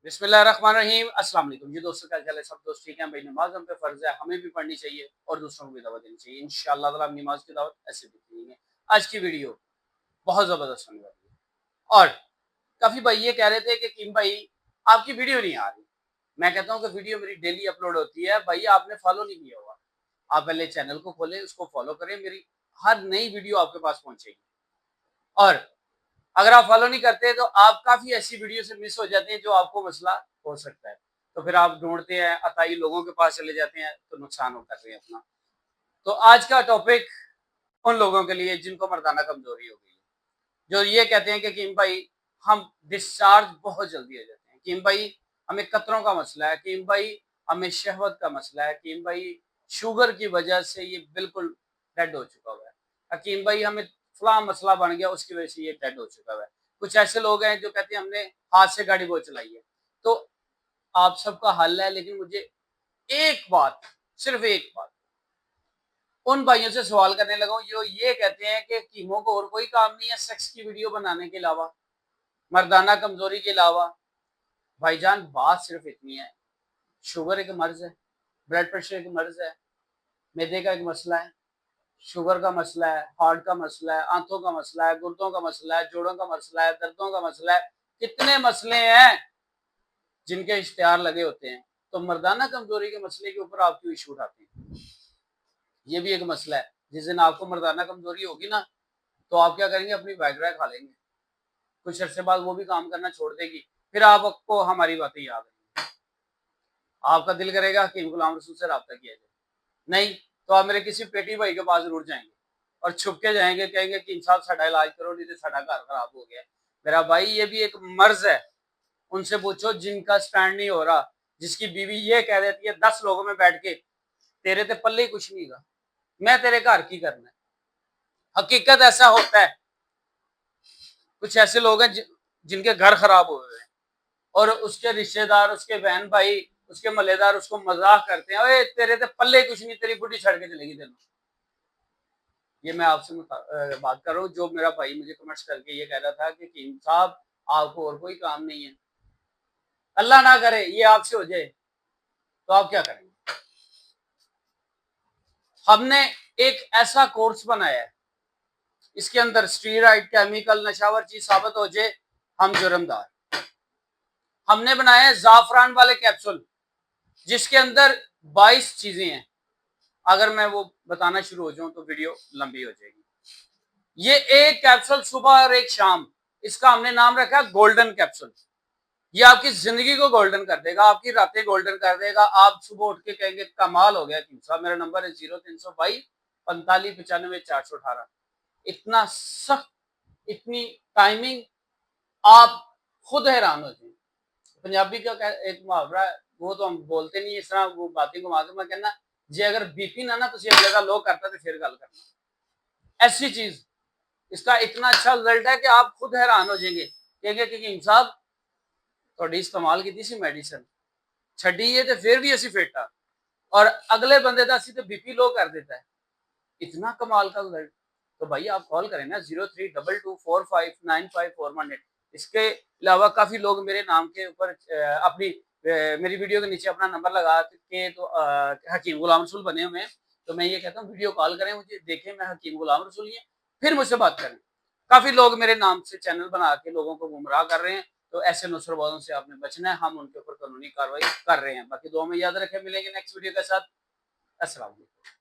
बिस्मिल्लाहिर्रहमानिर्रहीम। अस्सलाम वालेकुम जी दोस्तों, क्या हाल है? सब दोस्त ठीक हैं भाई? नमाज हम पे फर्ज है, हमें भी पढ़नी चाहिए और दूसरों को भी दावत देनी चाहिए। इंशाअल्लाह ताला हम नमाज की दावत ऐसे भी देंगे। आज की वीडियो बहुत ज़बरदस्त होने वाली है और काफ़ी भाई ये कह रहे थे कि किम भाई आपकी वीडियो नहीं आ रही। मैं कहता हूँ कि वीडियो मेरी डेली अपलोड होती है। भाई आपने फॉलो नहीं किया हुआ, आप पहले चैनल को खोलें, उसको फॉलो करें, मेरी हर नई वीडियो आपके पास पहुंचेगी। और अगर आप फॉलो नहीं करते तो आप काफी ऐसी वीडियो से मिस हो जाते हैं जो आपको मसला हो सकता है। तो फिर आप ढूंढते हैं, अताई लोगों के पास चले जाते हैं, तो नुकसान हो कर रहे हैं अपना। तो आज का टॉपिक उन लोगों के लिए जिनको मर्दाना कमजोरी हो गई है, जो ये कहते हैं कि किम भाई हम डिस्चार्ज बहुत जल्दी हो जाते हैं, किम भाई हमें कतरों का मसला है, किम भाई हमें शहवत का मसला है, किम भाई शुगर की वजह से ये बिल्कुल डेड हो चुका हुआ है, हकीम भाई हमें फला मसला बन गया उसकी वजह से ये डेड हो चुका हुआ है। कुछ ऐसे लोग हैं जो कहते हैं हमने हाथ से गाड़ी बहुत चलाई है। तो आप सबका हल है, लेकिन मुझे एक बात, सिर्फ एक बात उन भाइयों से सवाल करने लगा हूं जो ये कहते हैं कि कीमों को और कोई काम नहीं है सेक्स की वीडियो बनाने के अलावा, मर्दाना कमजोरी के अलावा। भाईजान बात सिर्फ इतनी है, शुगर एक मर्ज है, ब्लड प्रेशर एक मर्ज है, मैदे का एक मसला है, शुगर का मसला है, हार्ट का मसला है, आंतों का मसला है, गुर्दों का मसला है, जोड़ों का मसला है, दर्दों का मसला है। कितने मसले हैं जिनके इश्तिहार लगे होते हैं। तो मर्दाना कमजोरी के मसले के ऊपर आप क्यों इशू उठाते हैं? ये भी एक मसला है। जिस दिन आपको मर्दाना कमजोरी होगी ना, तो आप क्या करेंगे? अपनी वाइग्रा खा लेंगे, कुछ अरसे बाद वो भी काम करना छोड़ देगी, फिर आपको हमारी बातें याद आएंगी, आपका दिल करेगा कि गुलाम रसूल से रब्ता किया जाए। नहीं तो आप मेरे किसी पेटी भाई के पास जरूर जाएंगे और छुप के जाएंगे, कहेंगे कि इंसान साडा इलाज करो, नहीं तो साडा घर खराब हो गया। मेरा भाई ये भी एक मर्ज है। उनसे पूछो जिनका स्टैंड नहीं हो रहा, जिसकी बीवी ये कह देती है 10 लोगों में बैठ के तेरे ते पल्ले ही कुछ नहीं गा, मैं तेरे घर की करना है। हकीकत ऐसा होता है। कुछ ऐसे लोग हैं जिनके घर खराब हुए हैं और उसके रिश्तेदार, उसके बहन भाई, उसके मलेदार उसको मजाक करते हैं, अरे तेरे ते पल्ले कुछ नहीं, तेरी बुढ़ी छड़ के चलेगी तेनों। ये मैं आपसे बात कर रहा हूँ। जो मेरा भाई मुझे कमेंट्स करके ये कह रहा था कि कीम साहब आपको और कोई काम नहीं है, अल्लाह ना करे ये आपसे हो जाए, तो आप क्या करेंगे? हमने एक ऐसा कोर्स बनाया है, इसके अंदर स्टीरॉइड, केमिकल, नशावर चीज साबित हो जाए हम जुर्मदार। हमने बनाया है जाफरान वाले कैप्सूल, जिसके अंदर 22 चीजें हैं। अगर मैं वो बताना शुरू हो जाऊं तो वीडियो लंबी हो जाएगी। ये एक कैप्सूल सुबह और एक शाम, इसका हमने नाम रखा गोल्डन कैप्सूल। ये आपकी जिंदगी को गोल्डन कर देगा, आपकी रातें गोल्डन कर देगा। आप सुबह उठ के कहेंगे कमाल हो गया किम साहब। मेरा नंबर है 0322 4595 418। इतना सख्त, इतनी टाइमिंग, आप खुद हैरान हो जाए। पंजाबी का एक मुहावरा है, वो तो हम बोलते नहीं इस तरह, वो बातें घुमा के मैं कहना जे अगर बीपी ना ना तुम अगले का लो करता तो फिर गल करना। ऐसी चीज, इसका इतना अच्छा रिजल्ट है कि आप खुद हैरान हो जाएंगे, कहेंगे कि किम साहब थोड़ी इस्तेमाल की सी मेडिसिन छड़ी है तो फिर भी असी फिट आ, और अगले बंदे का असी तो बीपी लो कर देता है। इतना कमाल का रिजल्ट। तो भाई आप कॉल करें ना 0322459541। इसके अलावा काफी लोग मेरे नाम के ऊपर अपनी मेरी वीडियो के नीचे अपना नंबर लगा के तो हकीम गुलाम रसूल बने हुए हैं। तो मैं ये कहता हूँ वीडियो कॉल करें, मुझे देखें मैं हकीम गुलाम रसूल ही, फिर मुझसे बात करें। काफी लोग मेरे नाम से चैनल बना के लोगों को गुमराह कर रहे हैं। तो ऐसे नुसरबाजों से आपने बचना है, हम उनके ऊपर कानूनी कार्रवाई कर रहे हैं। बाकी दुआ में याद रखें, मिलेंगे नेक्स्ट वीडियो के साथ। अस्सलाम वालेकुम।